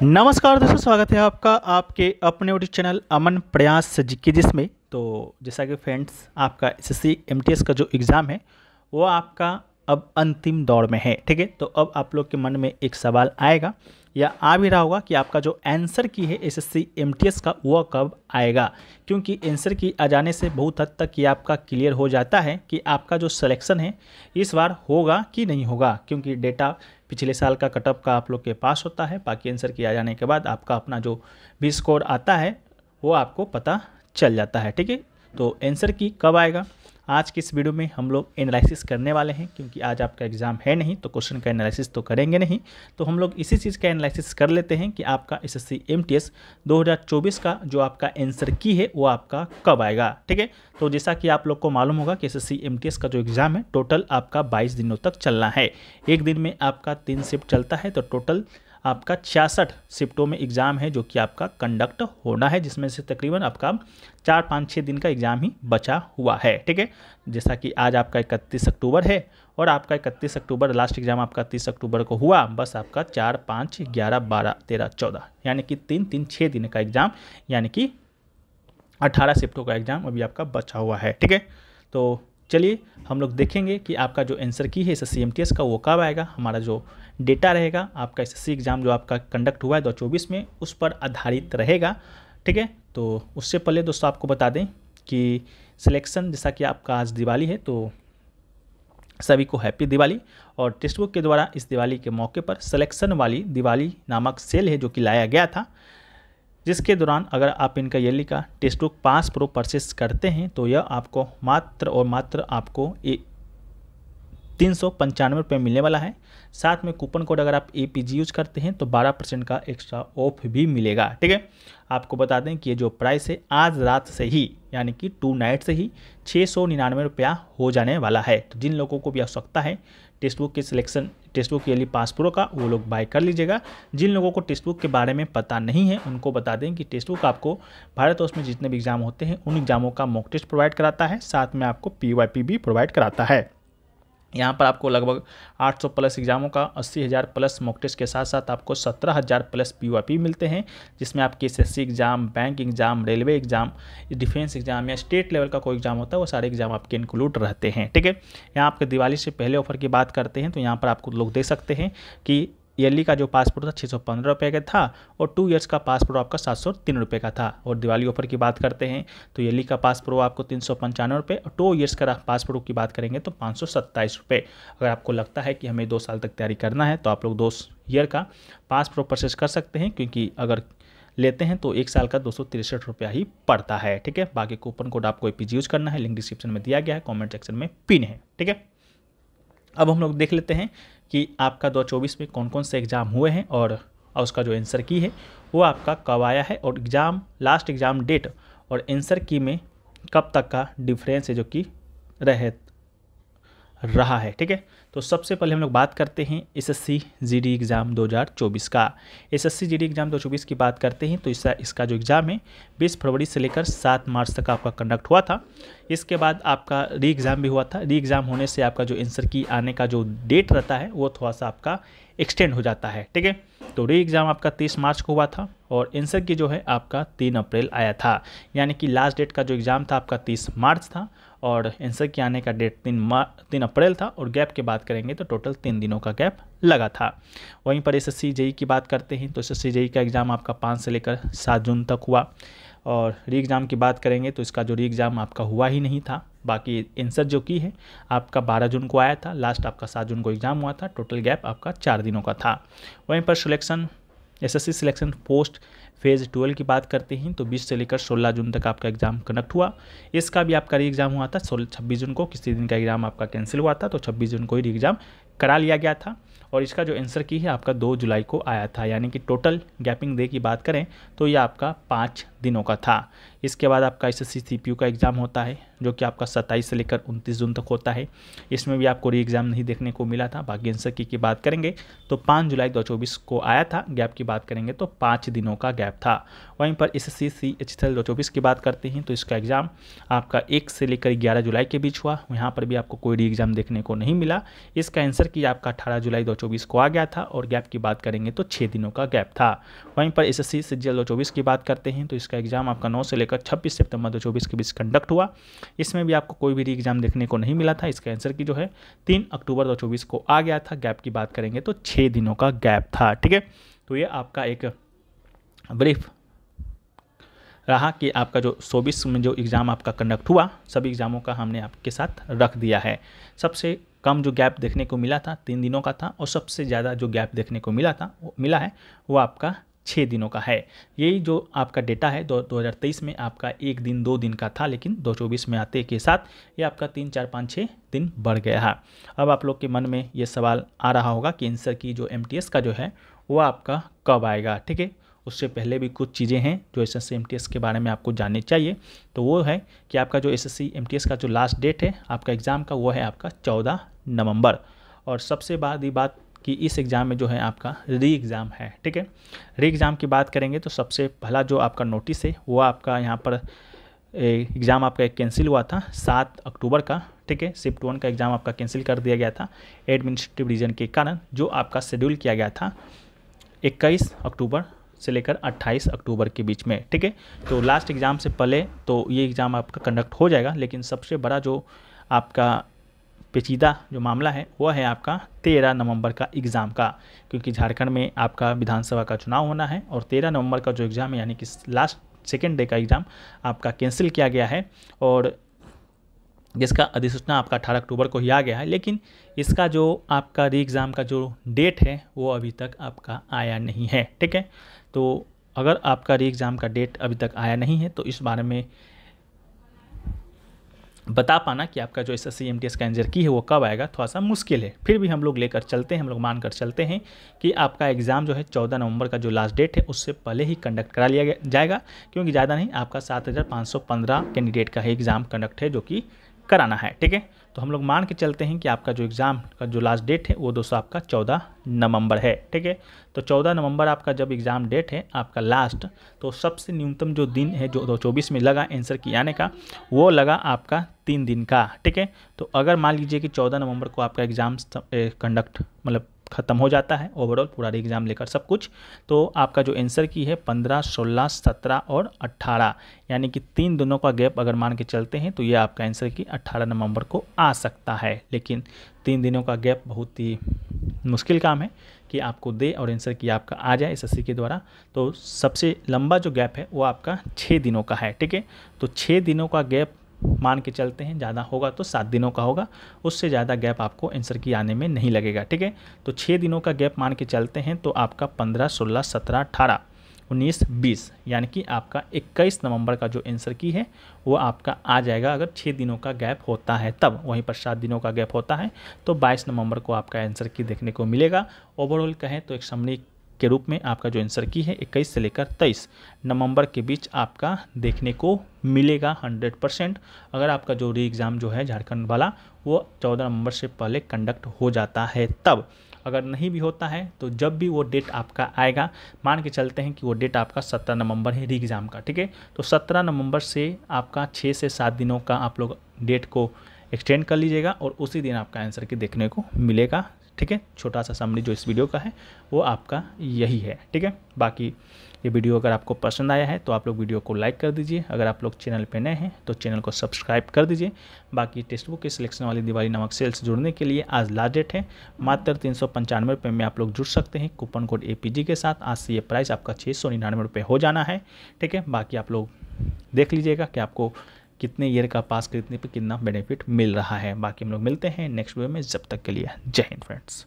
नमस्कार दोस्तों, स्वागत है आपका आपके अपने यूट्यूब चैनल अमन प्रयास जीके जिसमें। तो जैसा कि फ्रेंड्स, आपका एसएससी एमटीएस का जो एग्ज़ाम है वो आपका अब अंतिम दौर में है। ठीक है, तो अब आप लोग के मन में एक सवाल आएगा या आ भी रहा होगा कि आपका जो आंसर की है एसएससी एमटीएस का वो कब आएगा, क्योंकि आंसर की आ जाने से बहुत हद तक ये आपका क्लियर हो जाता है कि आपका जो सिलेक्शन है इस बार होगा कि नहीं होगा, क्योंकि डेटा पिछले साल का कटअप का आप लोग के पास होता है। बाकी आंसर की आ जाने के बाद आपका अपना जो भी स्कोर आता है वो आपको पता चल जाता है। ठीक है, तो आंसर की कब आएगा आज की इस वीडियो में हम लोग एनालिसिस करने वाले हैं, क्योंकि आज आपका एग्जाम है नहीं तो क्वेश्चन का एनालिसिस तो करेंगे नहीं। तो हम लोग इसी चीज़ का एनालिसिस कर लेते हैं कि आपका एसएससी एमटीएस 2024 का जो आपका आंसर की है वो आपका कब आएगा। ठीक है, तो जैसा कि आप लोग को मालूम होगा कि एसएससी एमटीएस का जो एग्ज़ाम है टोटल आपका 22 दिनों तक चलना है। एक दिन में आपका 3 शिफ्ट चलता है, तो टोटल आपका 66 शिफ्टों में एग्ज़ाम है जो कि आपका कंडक्ट होना है, जिसमें से तकरीबन आपका 4-5-6 दिन का एग्ज़ाम ही बचा हुआ है। ठीक है, जैसा कि आज आपका 31 अक्टूबर है और आपका 31 अक्टूबर लास्ट एग्ज़ाम आपका 30 अक्टूबर को हुआ। बस आपका 4, 5, 11, 12, 13, 14 यानी कि 3-3-6 दिन का एग्ज़ाम, यानी कि 18 शिफ्टों का एग्ज़ाम अभी आपका बचा हुआ है। ठीक है, तो चलिए हम लोग देखेंगे कि आपका जो आंसर की है एसएससी एमटीएस का वो कब आएगा। हमारा जो डेटा रहेगा आपका एसएससी एग्ज़ाम जो आपका कंडक्ट हुआ है 2024 में उस पर आधारित रहेगा। ठीक है, तो उससे पहले दोस्तों आपको बता दें कि सिलेक्शन, जैसा कि आपका आज दिवाली है तो सभी को हैप्पी दिवाली। और टेक्स्ट बुक के द्वारा इस दिवाली के मौके पर सिलेक्शन वाली दिवाली नामक सेल है जो कि लाया गया था, जिसके दौरान अगर आप इनका ईयरली का text book pass pro purchase करते हैं तो यह आपको मात्र और मात्र आपको 395 रुपये मिलने वाला है। साथ में कूपन कोड अगर आप APG यूज करते हैं तो 12% का एक्स्ट्रा ऑफ भी मिलेगा। ठीक है, आपको बता दें कि ये जो प्राइस है आज रात से ही यानी कि 2 नाइट से ही 699 रुपया हो जाने वाला है। तो जिन लोगों को भी आवश्यकता है टेक्स्ट बुक के selection text book yearly pass pro का, वो लोग बाय कर लीजिएगा। जिन लोगों को टेक्स्ट बुक के बारे में पता नहीं है उनको बता दें कि टेक्स्ट बुक आपको भारतवर्ष में जितने भी एग्जाम होते हैं उन एग्जामों का मॉक टेस्ट प्रोवाइड कराता है, साथ में आपको PYP भी प्रोवाइड कराता है। यहाँ पर आपको लगभग 800 प्लस एग्जामों का 80,000 प्लस मॉक टेस्ट के साथ साथ आपको 17,000 प्लस PYP मिलते हैं, जिसमें आपके SSC exam, bank exam, railway exam, defence exam या स्टेट लेवल का कोई एग्जाम होता है वो सारे एग्जाम आपके इंक्लूड रहते हैं। ठीक है, यहाँ आपके दिवाली से पहले ऑफर की बात करते हैं तो यहाँ पर आपको लोग देख सकते हैं कि ईयरली का जो पासपोर्ट था 615 रुपये का था और 2 ईयर्स का पासपोर्ट आपका 703 रुपये का था। और दिवाली ऑफर की बात करते हैं तो ईयरली का पासपोर्ट आपको 395 रुपये और 2 ईयर्स का पासपोर्ट की बात करेंगे तो 527 रुपये। अगर आपको लगता है कि हमें 2 साल तक तैयारी करना है तो आप लोग 2 ईयर का पासपोर्ट परचेस कर सकते हैं, क्योंकि अगर लेते हैं तो 1 साल का 263 रुपया ही पड़ता है। ठीक है, बाकी कूपन कोड आपको APG यूज करना है, लिंक डिस्क्रिप्शन में दिया गया है, कॉमेंट सेक्शन में पिन है। ठीक है, अब हम लोग देख लेते हैं कि आपका 2024 में कौन कौन से एग्ज़ाम हुए हैं और उसका जो आंसर की है वो आपका कब आया है, और एग्ज़ाम लास्ट एग्ज़ाम डेट और आंसर की में कब तक का डिफरेंस है जो कि रहा है। ठीक है, तो सबसे पहले हम लोग बात करते हैं SSC GD एग्ज़ाम 2024 का। SSC GD एग्ज़ाम 2024 की बात करते हैं तो इसका जो एग्ज़ाम है 20 फरवरी से लेकर 7 मार्च तक आपका कंडक्ट हुआ था। इसके बाद आपका री एग्ज़ाम भी हुआ था। री एग्ज़ाम होने से आपका जो आंसर की आने का जो डेट रहता है वो थोड़ा सा आपका एक्सटेंड हो जाता है। ठीक है, तो री एग्ज़ाम आपका 30 मार्च को हुआ था और आंसर की जो है आपका 3 अप्रैल आया था, यानी कि लास्ट डेट का जो एग्ज़ाम था आपका 30 मार्च था और आंसर के आने का डेट 3 अप्रैल था। और गैप की बात करेंगे तो टोटल 3 दिनों का गैप लगा था। वहीं पर SSC JE की बात करते हैं तो SSC JE का एग्ज़ाम आपका 5 से लेकर 7 जून तक हुआ। और री एग्ज़ाम की बात करेंगे तो इसका जो री एग्ज़ाम आपका हुआ ही नहीं था। बाकी आंसर जो की है आपका 12 जून को आया था, लास्ट आपका 7 जून को एग्ज़ाम हुआ था। टोटल गैप आपका 4 दिनों का था। वहीं पर selection SSC selection post phase 12 की बात करते हैं तो 20 से लेकर 16 जून तक आपका एग्ज़ाम कंडक्ट हुआ। इसका भी आपका री एग्ज़ाम हुआ था 26 जून को, किसी दिन का एग्ज़ाम आपका कैंसिल हुआ था तो 26 जून को ही री एग्ज़ाम करा लिया गया था। और इसका जो आंसर की है आपका 2 जुलाई को आया था, यानी कि टोटल गैपिंग डे की बात करें तो ये आपका 5 दिनों का था। इसके बाद आपका एसएससी सीपीयू का एग्ज़ाम होता है जो कि आपका 27 से लेकर 29 जून तक होता है। इसमें भी आपको री एग्ज़ाम नहीं देखने को मिला था। बाकी आंसर की बात करेंगे तो 5 जुलाई 2024 को आया था। गैप की बात करेंगे तो 5 दिनों का गैप था। वहीं पर एसएससी CHSL 2024 की बात करते हैं तो इसका एग्ज़ाम आपका 1 से लेकर 11 जुलाई के बीच हुआ। यहाँ पर भी आपको कोई री एग्ज़ाम देखने को नहीं मिला। इसका आंसर की आपका 18 जुलाई 2024 को आ गया था और गैप की बात करेंगे तो 6 दिनों का गैप था। वहीं पर एसएससी CGL 2024 की बात करते हैं तो इसका एग्ज़ाम आपका 9 से लेकर 26 सितंबर 2024 के बीच कंडक्ट हुआ। इसमें भी आपको कोई भी री एग्ज़ाम देखने को नहीं मिला था। इसका आंसर की जो है 3 अक्टूबर 2024 को आ गया था। गैप की बात करेंगे तो 6 दिनों का गैप था। ठीक है, तो ये आपका एक ब्रीफ रहा कि आपका जो 24 में जो एग्ज़ाम आपका कंडक्ट हुआ, सभी एग्ज़ामों का हमने आपके साथ रख दिया है। सबसे कम जो गैप देखने को मिला था 3 दिनों का था और सबसे ज़्यादा जो गैप देखने को मिला है वो आपका 6 दिनों का है। यही जो आपका डेटा है 2023 में आपका 1 दिन 2 दिन का था, लेकिन 2024 में आते के साथ ये आपका 3 4 5 6 दिन बढ़ गया है। अब आप लोग के मन में ये सवाल आ रहा होगा कि आंसर की जो MTS का जो है वो आपका कब आएगा। ठीक है, उससे पहले भी कुछ चीज़ें हैं जो SSC MTS के बारे में आपको जाननी चाहिए। तो वो है कि आपका जो SSC MTS का जो लास्ट डेट है आपका एग्ज़ाम का वो है आपका 14 नवंबर। और सबसे बड़ी बात कि इस एग्ज़ाम में जो है आपका री एग्ज़ाम है। ठीक है, री एग्ज़ाम की बात करेंगे तो सबसे पहला जो आपका नोटिस है वो आपका यहाँ पर एग्ज़ाम आपका एक कैंसिल हुआ था 7 अक्टूबर का। ठीक है, शिफ्ट 1 का एग्ज़ाम आपका कैंसिल कर दिया गया था एडमिनिस्ट्रेटिव रीजन के कारण। जो आपका शेड्यूल किया गया था 21 अक्टूबर से लेकर 28 अक्टूबर के बीच में। ठीक है, तो लास्ट एग्ज़ाम से पहले तो ये एग्ज़ाम आपका कंडक्ट हो जाएगा। लेकिन सबसे बड़ा जो आपका पेचीदा जो मामला है वो है आपका 13 नवंबर का एग्ज़ाम का, क्योंकि झारखंड में आपका विधानसभा का चुनाव होना है और 13 नवंबर का जो एग्ज़ाम है यानी कि लास्ट सेकेंड डे का एग्ज़ाम आपका कैंसिल किया गया है और जिसका अधिसूचना आपका 18 अक्टूबर को ही आ गया है। लेकिन इसका जो आपका री एग्ज़ाम का जो डेट है वो अभी तक आपका आया नहीं है। ठीक है, तो अगर आपका री एग्ज़ाम का डेट अभी तक आया नहीं है तो इस बारे में बता पाना कि आपका जो SSC MTS का आंसर की है वो कब आएगा थोड़ा सा मुश्किल है। फिर भी हम लोग लेकर चलते हैं, हम लोग मान कर चलते हैं कि आपका एग्ज़ाम जो है 14 नवंबर का जो लास्ट डेट है उससे पहले ही कंडक्ट करा लिया जाएगा, क्योंकि ज़्यादा नहीं आपका 7515 कैंडिडेट का ही एग्ज़ाम कंडक्ट है जो कि कराना है। ठीक है, तो हम लोग मान के चलते हैं कि आपका जो एग्ज़ाम का जो लास्ट डेट है वो दोस्तों आपका 14 नवंबर है। ठीक है, तो 14 नवंबर आपका जब एग्ज़ाम डेट है आपका लास्ट, तो सबसे न्यूनतम जो दिन है जो 2024 में लगा आंसर की आने का वो लगा आपका 3 दिन का। ठीक है, तो अगर मान लीजिए कि 14 नवंबर को आपका एग्ज़ाम कंडक्ट मतलब ख़त्म हो जाता है ओवरऑल पूरा एग्ज़ाम लेकर सब कुछ, तो आपका जो आंसर की है 15, 16, 17 और 18 यानी कि 3 दिनों का गैप अगर मान के चलते हैं तो ये आपका आंसर की 18 नवंबर को आ सकता है। लेकिन 3 दिनों का गैप बहुत ही मुश्किल काम है कि आपको दे और आंसर की आपका आ जाए SSC के द्वारा। तो सबसे लंबा जो गैप है वो आपका 6 दिनों का है। ठीक है, तो 6 दिनों का गैप मान के चलते हैं, ज़्यादा होगा तो 7 दिनों का होगा, उससे ज़्यादा गैप आपको आंसर की आने में नहीं लगेगा। ठीक है, तो 6 दिनों का गैप मान के चलते हैं तो आपका 15, 16, 17, 18, 19, 20 यानी कि आपका 21 नवंबर का जो आंसर की है वो आपका आ जाएगा अगर 6 दिनों का गैप होता है तब। वहीं पर 7 दिनों का गैप होता है तो 22 नवंबर को आपका आंसर की देखने को मिलेगा। ओवरऑल कहें तो एक समरी के रूप में आपका जो आंसर की है 21 से लेकर 23 नवंबर के बीच आपका देखने को मिलेगा 100%। अगर आपका जो री एग्ज़ाम जो है झारखंड वाला वो 14 नवंबर से पहले कंडक्ट हो जाता है तब। अगर नहीं भी होता है तो जब भी वो डेट आपका आएगा, मान के चलते हैं कि वो डेट आपका 17 नवंबर है री एग्ज़ाम का। ठीक है, तो 17 नवंबर से आपका 6 से 7 दिनों का आप लोग डेट को एक्सटेंड कर लीजिएगा और उसी दिन आपका आंसर की देखने को मिलेगा। ठीक है, छोटा सा समरी जो इस वीडियो का है वो आपका यही है। ठीक है, बाकी ये वीडियो अगर आपको पसंद आया है तो आप लोग वीडियो को लाइक कर दीजिए। अगर आप लोग चैनल पे नए हैं तो चैनल को सब्सक्राइब कर दीजिए। बाकी टेक्स्ट बुक के सिलेक्शन वाली दिवाली नामक सेल से जुड़ने के लिए आज लास्ट डेट है, मात्र 395 रुपये में आप लोग जुड़ सकते हैं कूपन कोड APG के साथ। आज से ये प्राइस आपका 699 रुपये हो जाना है। ठीक है, बाकी आप लोग देख लीजिएगा कि आपको कितने ईयर का पास खरीदने पे कितना बेनिफिट मिल रहा है। बाकी हम लोग मिलते हैं नेक्स्ट वीडियो में, जब तक के लिए जय हिंद फ्रेंड्स।